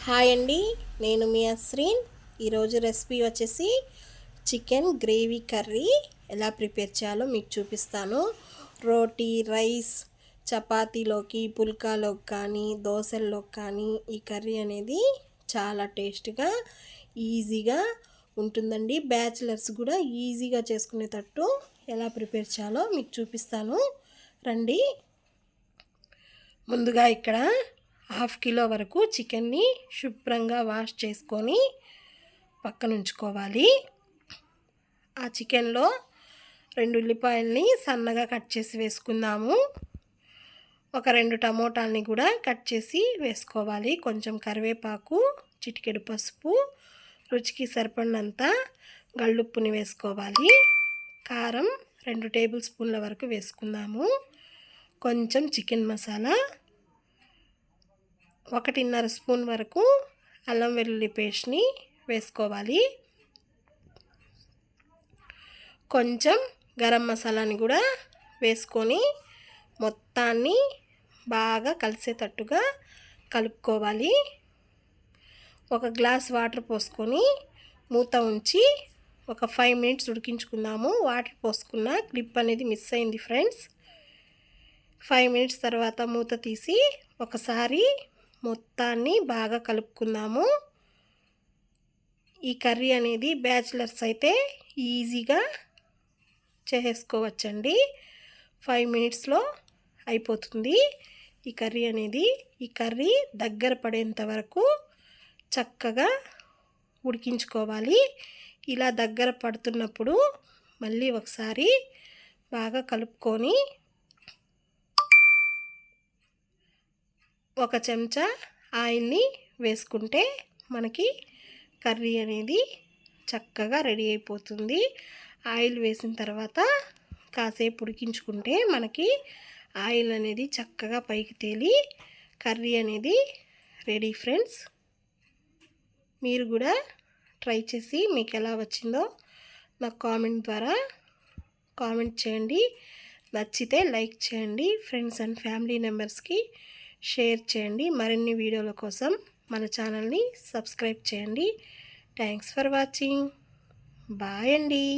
Hi అండి, నేను మీ అస్రీన్. ఈరోజు రెసిపీ వచ్చేసి చికెన్ గ్రేవీ కర్రీ ఎలా ప్రిపేర్ చేయాలో మీకు చూపిస్తాను. రోటీ, రైస్, చపాతీలోకి, పుల్కాలోకి కానీ, దోశల్లోకి కానీ ఈ కర్రీ అనేది చాలా టేస్ట్గా, ఈజీగా ఉంటుందండి. బ్యాచిలర్స్ కూడా ఈజీగా చేసుకునేటట్టు ఎలా ప్రిపేర్ చేయాలో మీకు చూపిస్తాను. రండి. ముందుగా ఇక్కడ 1/2 కిలో వరకు చికెన్ని శుభ్రంగా వాష్ చేసుకొని పక్కన ఉంచుకోవాలి. ఆ చికెన్లో 2 ఉల్లిపాయల్ని సన్నగా కట్ చేసి వేసుకుందాము. ఒక 2 టమోటాలని కూడా కట్ చేసి వేసుకోవాలి. కొంచెం కరివేపాకు, చిటికెడు పసుపు, రుచికి సరిపడినంత గళ్ళుప్పుని వేసుకోవాలి. కారం 2 టేబుల్ స్పూన్ల వరకు వేసుకుందాము. కొంచెం చికెన్ మసాలా, 1.5 స్పూన్ వరకు అల్లం వెల్లుల్లి పేస్ట్ని వేసుకోవాలి. కొంచెం గరం మసాలాని కూడా వేసుకొని మొత్తాన్ని బాగా కలిసేటట్టుగా కలుపుకోవాలి. ఒక గ్లాస్ వాటర్ పోసుకొని మూత ఉంచి ఒక 5 మినిట్స్ ఉడికించుకుందాము. వాటర్ పోసుకున్న క్లిప్ అనేది మిస్ అయింది ఫ్రెండ్స్. 5 మినిట్స్ తర్వాత మూత తీసి ఒకసారి మొత్తాన్ని బాగా కలుపుకుందాము. ఈ కర్రీ అనేది బ్యాచిలర్స్ అయితే ఈజీగా చేసుకోవచ్చండి. 5 మినిట్స్లో అయిపోతుంది ఈ కర్రీ అనేది. ఈ కర్రీ దగ్గర పడేంత వరకు చక్కగా ఉడికించుకోవాలి. ఇలా దగ్గర పడుతున్నప్పుడు మళ్ళీ ఒకసారి బాగా కలుపుకొని ఒక చెంచా ఆయిల్ని వేసుకుంటే మనకి కర్రీ అనేది చక్కగా రెడీ అయిపోతుంది. ఆయిల్ వేసిన తర్వాత కాసేపు ఉడికించుకుంటే మనకి ఆయిల్ అనేది చక్కగా పైకి తేలి కర్రీ అనేది రెడీ ఫ్రెండ్స్. మీరు కూడా ట్రై చేసి మీకు ఎలా వచ్చిందో నాకు కామెంట్ ద్వారా కామెంట్ చేయండి. నచ్చితే లైక్ చేయండి. ఫ్రెండ్స్ అండ్ ఫ్యామిలీ మెంబర్స్కి షేర్ చేయండి. మరిన్ని వీడియోల కోసం మన ఛానల్ని సబ్స్క్రైబ్ చేయండి. Thanks for watching. బాయ్ అండి.